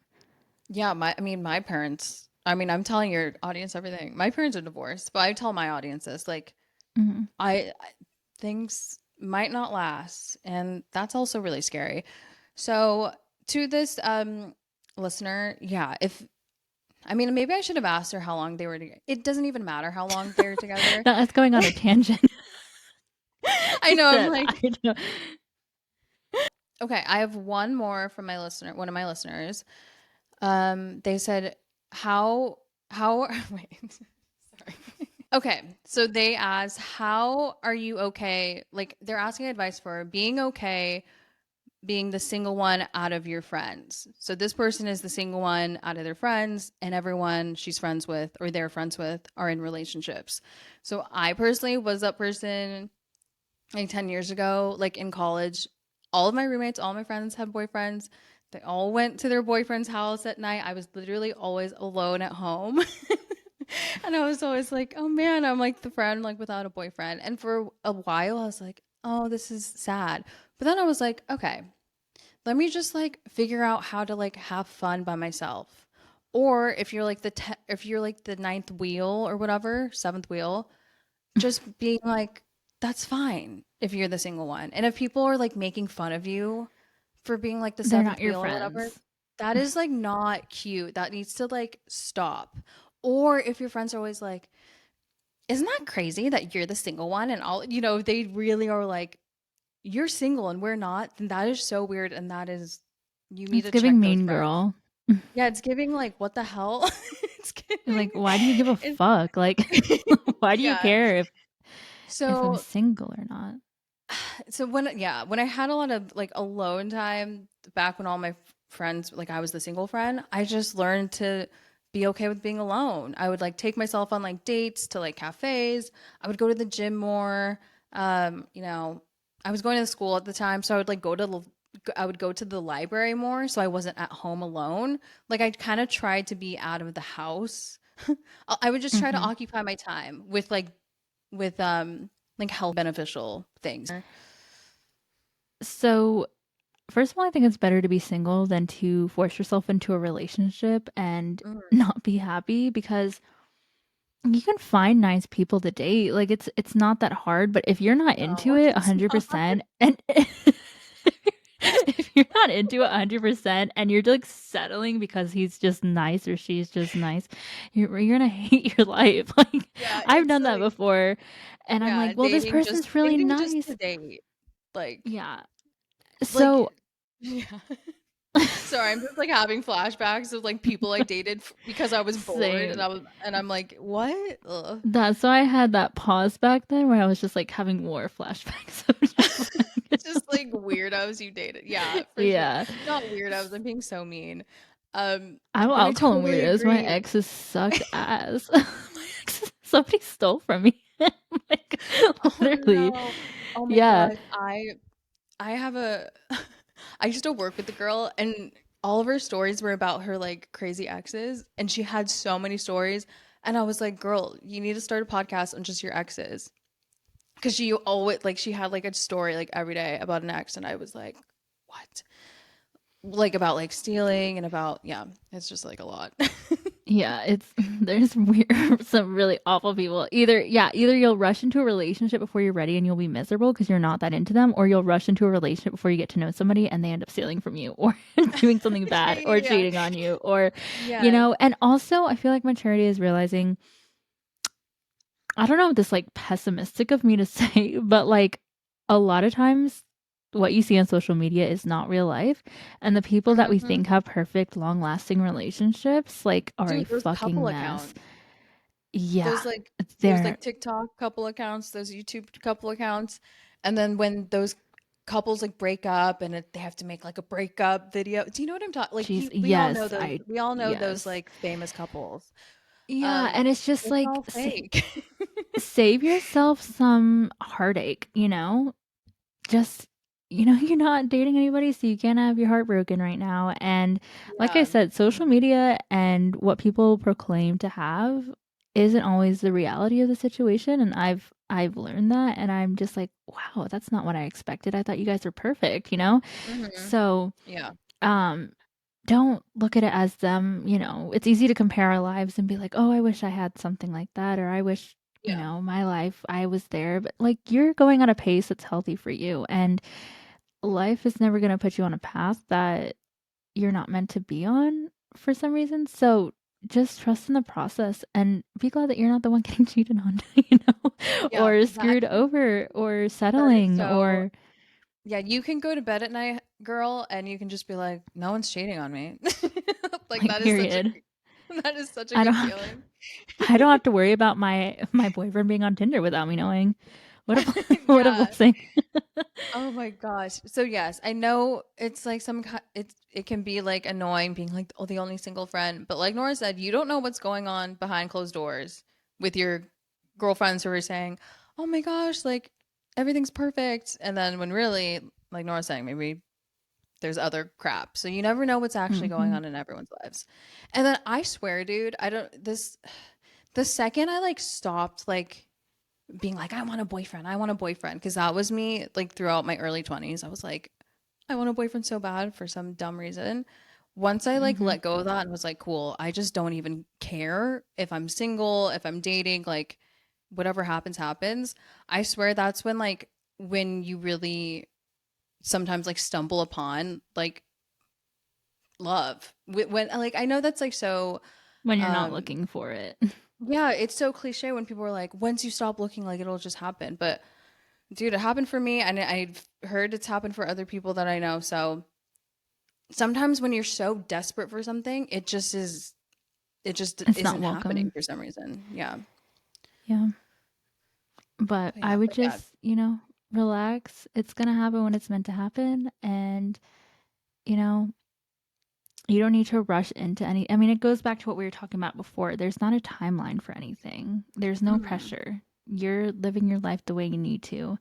Yeah, I mean, my parents, I mean, I'm telling your audience everything. My parents are divorced, but I tell my audience this, like, Mhm. things might not last, and that's also really scary. So, to this listener, yeah, if I mean, maybe I should have asked her how long they were together. It doesn't even matter how long they're together. Now that's going on a tangent. I I know, I'm said, like, I don't. okay, I have one more from my listener, one of my listeners. They said, how wait, sorry. Okay, so they asked, how are you okay? Like they're asking advice for being okay being the single one out of your friends. So this person is the single one out of their friends, and everyone she's friends with or they're friends with are in relationships. So I personally was that person like 10 years ago, like in college. All of my roommates, all my friends had boyfriends. They all went to their boyfriend's house at night. I was literally always alone at home. And I was always like, oh man, I'm like the friend like without a boyfriend. And for a while I was like, oh, this is sad. But then I was like, okay, let me just like figure out how to like have fun by myself. Or if you're like if you're like the ninth wheel or whatever, seventh wheel, just being like, that's fine if you're the single one. And if people are like making fun of you for being like the They're not seventh your wheel or whatever, friends. that is like not cute. That needs to like stop. Or if your friends are always like, isn't that crazy that you're the single one? And all, they really are like, you're single and we're not, then that is so weird. And that is, you need It's to giving check those mean friends. girl. Yeah, it's giving like, what the hell? It's Like, giving, why do you give a it's, fuck? Like, why do you yeah. care if I'm So single or not? when I had a lot of like alone time back when all my friends, like I was the single friend, I just learned to be okay with being alone. I would like take myself on like dates to like cafes. I would go to the gym more. I was going to school at the time, so I would like I would go to the library more so I wasn't at home alone. Like I kind of tried to be out of the house. I would just try to Mhm. occupy my time with with like health beneficial things. So, first of all, I think it's better to be single than to force yourself into a relationship and Mhm. not be happy because you can find nice people to date. Like it's not that hard, but if you're not into No, it it's not. 100% and if you're not into it 100% and you're like settling because he's just nice or she's just nice, you're going to hate your life. Like Yeah, I've it's done that like before and I'm yeah, like, "Well, this person's really dating just to nice." date. Like Yeah. like So, yeah. Sorry, I'm just like having flashbacks of like people I dated because I was bored and same. I'm like, "What?" Ugh. That's why I had that pause back then where I was just like having more flashbacks of just like Just like weirdos you dated. Yeah, for sure. yeah. Not weirdos, I'm being so mean. But I I'll call them totally weirdos. My agree. exes sucked ass. My exes, somebody stole from me. Like Oh literally. no. Oh my Yeah. gosh. I have a I used to work with the girl and all of her stories were about her like crazy exes and she had so many stories and I was like, "Girl, you need to start a podcast on just your exes." Cuz she always like she had like a story like every day about an ex and I was like, "What?" Like about like stealing and about yeah, it's just like a lot. Yeah, it's there's weird some really awful people. Either you'll rush into a relationship before you're ready and you'll be miserable because you're not that into them, or you'll rush into a relationship before you get to know somebody and they end up stealing from you or doing something Yeah, bad or yeah, cheating on you or yeah. and also I feel like maturity is realizing I don't know if this like pessimistic of me to say, but like a lot of times what you see on social media is not real life. And the people that we Mhm. think have perfect, long lasting relationships like are a Dude, those couple fucking mess. accounts. Yeah. Those They're like TikTok couple accounts, those YouTube couple accounts, and then when those couples like break up and they have to make like a breakup video. Do you know what I'm talking? Like she's we all know yes, those. I We all know those yes. like famous couples. Yeah, Um, and it's just it's like all fake. save yourself some heartache, you know? Just you're not dating anybody, so you can't have your heart broken right now. And like I Yeah. said, social media and what people proclaim to have isn't always the reality of the situation. And I've learned that, and I'm just like, wow, that's not what I expected. I thought you guys were perfect, you know? Hmm. So, Yeah. um, don't look at it as them, it's easy to compare our lives and be like, oh, I wish I had something like that, or I wish, Yeah. my life, I was there. But like, you're going at a pace that's healthy for you. And life is never going to put you on a path that you're not meant to be on for some reason. So just trust in the process and be glad that you're not the one getting cheated on, Yeah. or That screwed over or that is settling so. or Yeah, you can go to bed at night, girl, and you can just be like, no one's cheating on me. Like like, that is such a period. that is such a I don't good have to, feeling. I don't have to worry about my boyfriend being on Tinder without me knowing. What a what a Yeah. blessing. Oh my gosh. So yes, I know it's like it can be like annoying being like, oh, the only single friend, but like Nora said, you don't know what's going on behind closed doors with your girlfriends who are saying, "Oh my gosh, like everything's perfect." And then when really, like Nora's saying, maybe there's other crap. So you never know what's actually going Hmm. on in everyone's lives. And then I swear, dude, I don't this the second I like stopped like being like, I want a boyfriend, I want a boyfriend, because that was me like throughout my early 20s. I was like, I want a boyfriend so bad for some dumb reason. Once I like Hmm. let go of that and was like, cool, I just don't even care if I'm single, if I'm dating, like whatever happens, happens. I swear that's when you really sometimes like stumble upon like love. When like I know that's like so When you're not um looking for it. yeah, it's so cliche when people are like, once you stop looking, like it'll just happen. But dude, it happened for me, and I've heard it's happened for other people that I know. So sometimes when you're so desperate for something, it just It's not isn't happening welcome. for some reason. Yeah. Yeah. But But I yeah, would but yeah. just, relax. It's going to happen when it's meant to happen. And, you know, you don't need to rush into any. I mean, it goes back to what we were talking about before. There's not a timeline for anything, there's no Mhm. pressure. You're living your life the way you need to.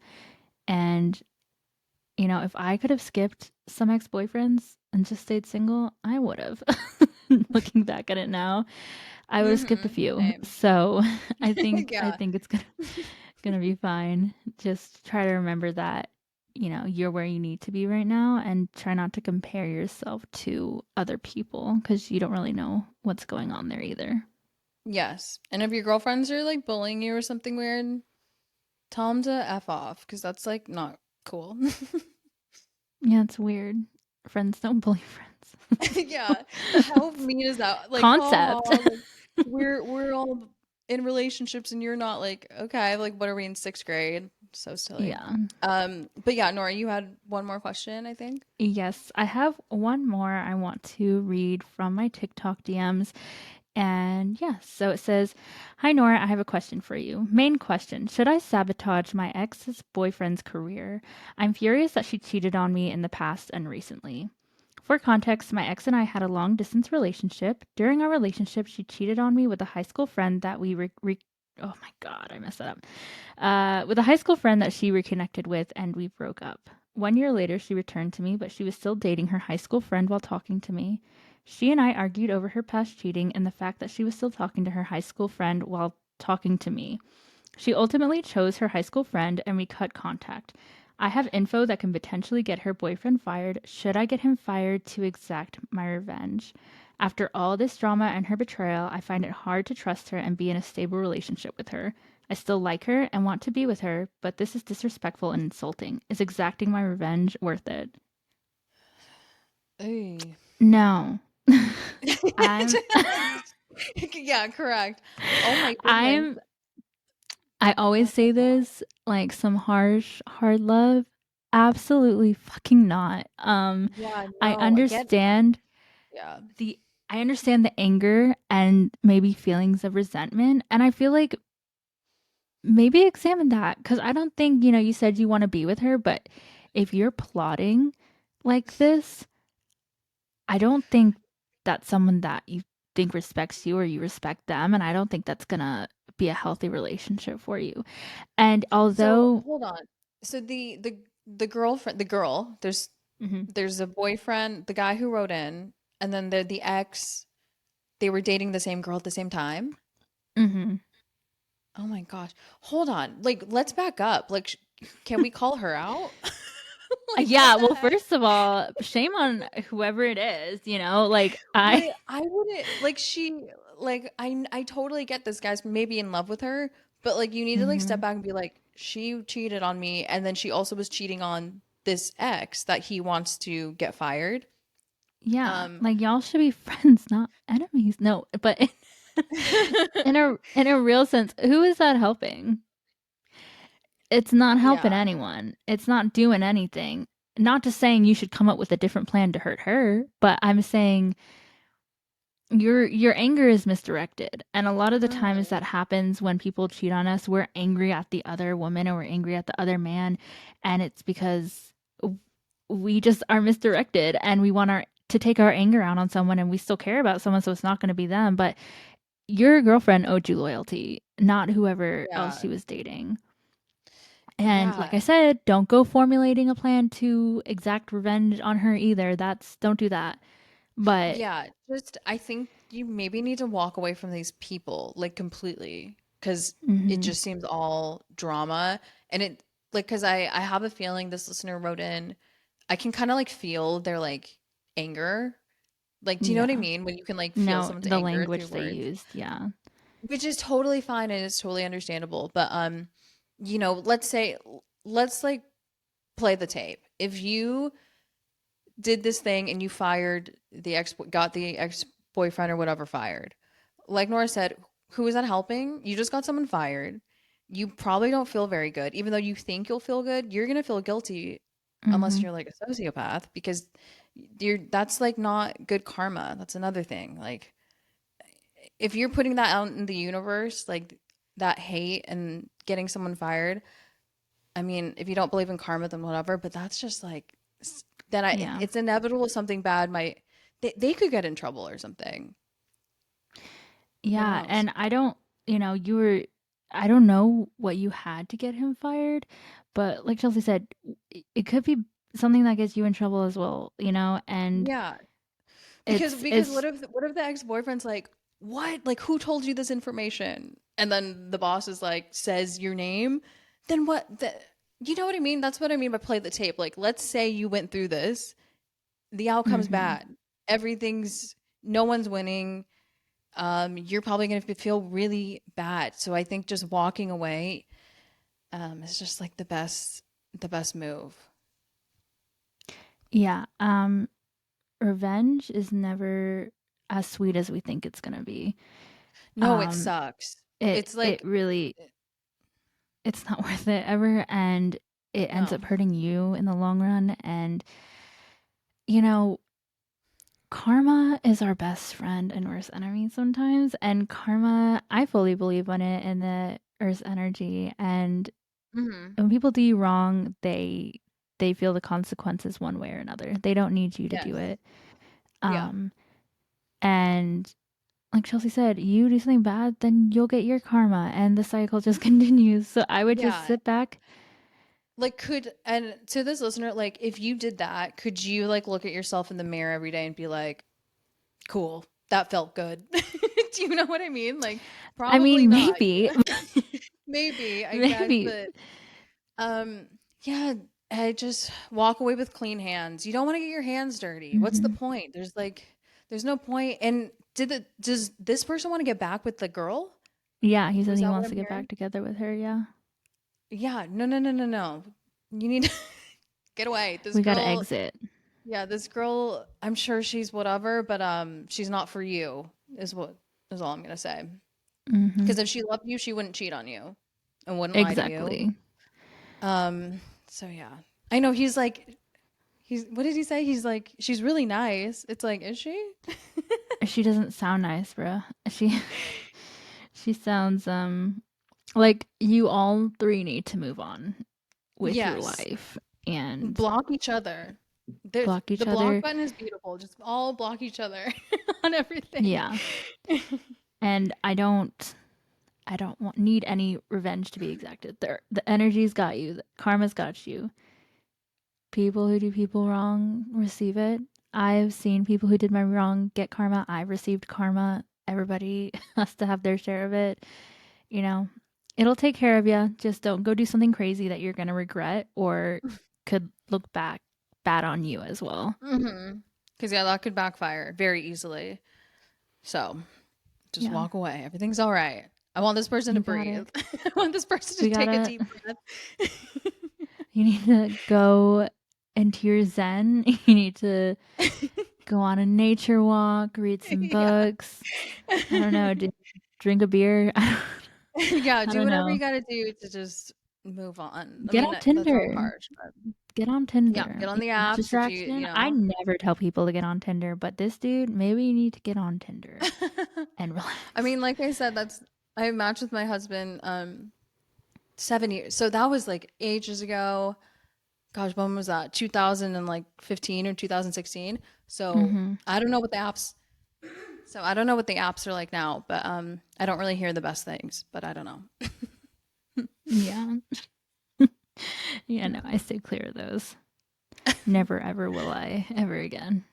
And, if I could have skipped some ex boyfriends and just stayed single, I would have. Looking back at it now, I would have skipped a Mhm. few. Same. So I Yeah. think it's gonna be fine. Just try to remember that, you're where you need to be right now, and try not to compare yourself to other people because you don't really know what's going on there either. Yes. And if your girlfriends are like bullying you or something weird, tell them to F off because that's like not cool. Yeah, it's weird. Friends don't bully friends. Yeah. How mean is that? Like, ha ha. Concept. Like, we're all in relationships and you're not like, okay, like what are we in sixth grade? So silly. Yeah. But yeah, Nora, you had one more question, I think. Yes, I have one more I want to read from my TikTok DMs. And yes, so it says, "Hi Nora, I have a question for you. Main question: should I sabotage my ex's boyfriend's career? I'm furious that she cheated on me in the past and recently. For context, my ex and I had a long distance relationship. During our relationship, she cheated on me with a high school friend that oh my god, I messed that up. With a high school friend that she reconnected with, and we broke up. 1 year later, she returned to me, but she was still dating her high school friend while talking to me. She and I argued over her past cheating and the fact that she was still talking to her high school friend while talking to me. She ultimately chose her high school friend and we cut contact. I have info that can potentially get her boyfriend fired. Should I get him fired to exact my revenge? After all this drama and her betrayal, I find it hard to trust her and be in a stable relationship with her. I still like her and want to be with her, but this is disrespectful and insulting. Is exacting my revenge worth it?" Hey. No. I'm Yeah, correct. Oh my goodness. I'm I always Oh my say God. this, like some harsh, hard love. Absolutely fucking not. Yeah, I no, I get understand yeah. the I understand the anger and maybe feelings of resentment. And I feel like maybe examine that because I don't think, you said you want to be with her, but if you're plotting like this, I don't think that's someone that you think respects you or you respect them. And I don't think that's gonna be a healthy relationship for you. And So although, hold on. So the the girl, Mm-hmm. there's a boyfriend, the guy who wrote in, and then the ex, they were dating the same girl at the same time. Mm-hmm. Oh my gosh. Hold on. Like, let's back up. Like, can we call her out? Like, what Yeah, the well, heck? first of all, shame on whoever it is, like I But I wouldn't like I totally get this guy's maybe in love with her, but like you need to like step Mhm. back and be like, she cheated on me, and then she also was cheating on this ex that he wants to get fired. Yeah, Um, like y'all should be friends, not enemies. No, but in a real sense, who is that helping? It's not helping yeah. anyone. It's not doing anything. Not just saying you should come up with a different plan to hurt her, but I'm saying your anger is misdirected. And a lot of the times Mhm. that happens when people cheat on us, we're angry at the other woman or we're angry at the other man, and it's because we just are misdirected and we want our to take our anger out on someone, and we still care about someone, so it's not going to be them, but your girlfriend owed you loyalty, not whoever else Yeah. she was dating. And like I Yeah. said, don't go formulating a plan to exact revenge on her either. That's don't do that. But Yeah, just I think you maybe need to walk away from these people like completely because it mhm, just seems all drama and it like because I have a feeling this listener wrote in I can kind of like feel their like anger. Like, do you know what I yeah. mean? When you can like feel No, someone's the anger through language they words, used, yeah. which is totally fine and it's totally understandable. But let's say let's like play the tape. If you did this thing and you fired got the ex-boyfriend or whatever fired. Like Nora said, who is that helping? You just got someone fired. You probably don't feel very good. Even though you think you'll feel good, you're gonna feel guilty unless Mhm. you're like a sociopath because you're that's like not good karma. That's another thing. Like if you're putting that out in the universe, like that hate and getting someone fired, I mean, if you don't believe in karma, then whatever. But that's just like, then Yeah. it's inevitable something bad might, they could get in trouble or something. Who Yeah, knows? and I don't, you were I don't know what you had to get him fired, but like Chelsea said, it could be something that gets you in trouble as well, and Yeah, because it's what if the ex boyfriend's like, what? Like, who told you this information? And then the boss is like, says your name. Then what? You know what I mean? That's what I mean by play the tape. Like, let's say you went through this, the outcome's mhm. bad. Everything's no one's winning. You're probably going to feel really bad. So I think just walking away, is just like the best move. Yeah, revenge is never as sweet as we think it's gonna be. No, it Um, sucks. it It's it like, really it's not worth it ever, and it ends no. up hurting you in the long run. And you know, karma is our best friend and worst enemy sometimes. And karma, I fully believe in it in the Earth's energy. And Hmm. when people do you wrong, they feel the consequences one way or another. They don't need you to do Yes. it. Yeah. Um, and like Chelsea said, you do something bad, then you'll get your karma, and the cycle just continues. So I would just Yeah. sit back. Like, and to this listener, like, if you did that, could you like look at yourself in the mirror every day and be like, cool, that felt good? Do you know what I mean? Like, I probably mean, not. maybe, Maybe, I guess, maybe. but Um, yeah, I just walk away with clean hands. You don't want to get your hands dirty. What's the Hmm. point? There's no point. And does this person want to get back with the girl? Yeah, he says Was he that what wants I'm to get hearing? back together with her. Yeah, Yeah, no, no, no, no, no. You need to get away. This we got to girl, exit. yeah, this girl, I'm sure she's whatever, but she's not for you, is all I'm gonna say. Hmm. Because if she loved you, she wouldn't cheat on you and wouldn't lie to you. Exactly. So yeah. I know he's what did he say? He's like, she's really nice. It's like, is she? She doesn't sound nice, bro. She sounds like you all three need to move on with your Yes. life and Block each other. block The each block other. button is beautiful. Just all block each other on everything. Yeah. And I don't need any revenge to be exacted. The energy's got you. The karma's got you. people who do people wrong receive it. I've seen people who did my wrong get karma. I've received karma. Everybody has to have their share of it. You know, it'll take care of you. Just don't go do something crazy that you're going to regret or could look back bad on you as well. Because, yeah, that could backfire very easily. So just Yeah, walk away. Everything's all right. I want this person to you got breathe. it. I want this person to We take a gotta, deep breath. you need to go into your zen. You need to go on a nature walk, read some Yeah. books. I don't know, drink a beer. Yeah, I do don't whatever know. you gotta do to just move on. I Get mean, on that sounds Tinder. harsh, but Get on yeah, Tinder. get on If the it's apps if you distraction, I know. never tell people to get on Tinder, but this dude, maybe you need to get on Tinder and I relax. mean, like I said, I matched with my husband 7 years. So that was like ages ago. Gosh, when was that? 2015 or 2016. So Mm-hmm. I don't know what the apps so I don't know what the apps are like now, but I don't really hear the best things, but I don't know. Yeah. Yeah, no, I stay clear of those. Never ever will I ever again.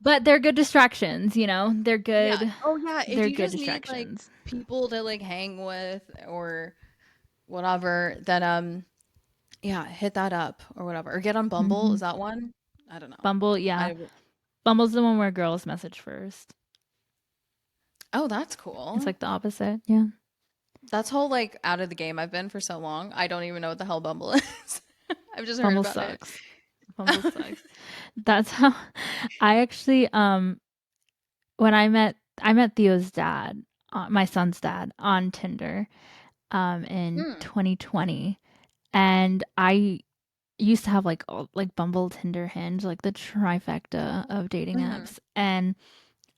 But they're good distractions, you know? Yeah. Oh yeah, if They're you good just need like distractions. people to like hang with or whatever, then yeah, hit that up or whatever. Or get on Bumble. Mm-hmm. Is that one? I don't know. Bumble, yeah. I Bumble's the one where girls message first. Oh, that's It's cool. like the opposite. Yeah. That's whole like out of the game I've been for so long. I don't even know what the hell Bumble is. I've just heard Bumble about it. sucks. Bumble sucks. That's how I actually when I met Theo's dad, my son's dad on Tinder in Hmm. 2020, and I used to have like like Bumble, Tinder, Hinge, like the trifecta of dating Hmm. apps, and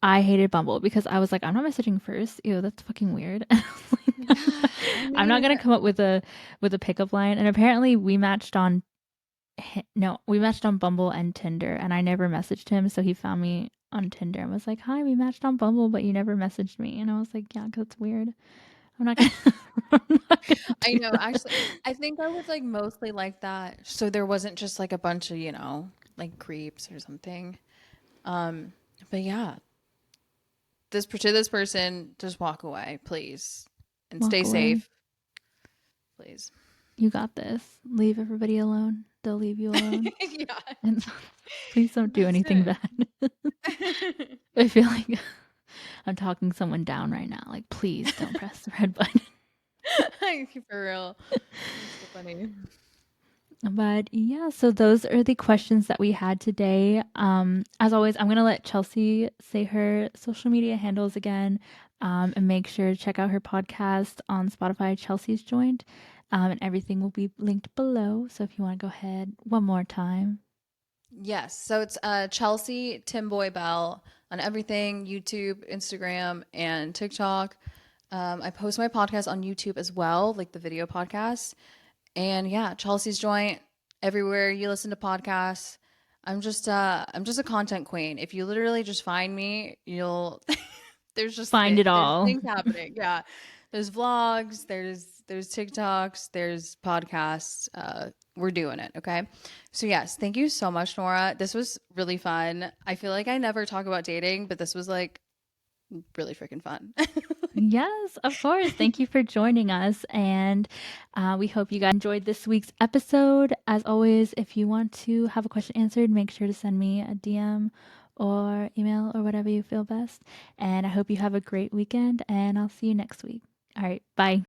I hated Bumble because I was like, I'm not messaging first. Ew, that's fucking weird. Yeah, I I'm not mean, gonna come up with a pickup line. And apparently, we matched on Bumble and Tinder, and I never messaged him, so he found me on Tinder and was like, "Hi, we matched on Bumble, but you never messaged me." And I was like, "Yeah, 'cause it's weird. I'm not gonna, I'm not gonna I do know. that." Actually, I think I was like mostly like that. So there wasn't just like a bunch of, like creeps or something. Um, but yeah, to this person, just walk away, please. And stay Walk away. safe, please. You got this. Leave everybody alone. They'll leave you alone. Yeah, And please don't do that's anything it. bad. I feel like I'm talking someone down right now. Like, please don't press the red button. For real. That's so funny. But yeah, so those are the questions that we had today. As always, I'm going to let Chelsea say her social media handles again, and make sure to check out her podcast on Spotify, Chelsea's Joint. And everything will be linked below. So if you want to go ahead one more time. Yes. So it's Chelsea Timboy-bell on everything YouTube, Instagram, and TikTok. I post my podcast on YouTube as well, like the video podcast. And yeah, Chelsea's Joint everywhere you listen to podcasts. I'm just a content queen. If you literally just find me, you'll Find it there's all. things happening. Yeah. There's vlogs, there's TikToks, there's podcasts. We're doing it, okay? So yes, thank you so much, Nora. This was really fun. I feel like I never talk about dating, but this was like really freaking fun. Yes, of course. Thank you for joining us. And we hope you guys enjoyed this week's episode. As always, if you want to have a question answered, make sure to send me a DM or email or whatever you feel best. And I hope you have a great weekend, and I'll see you next week. All right. Bye.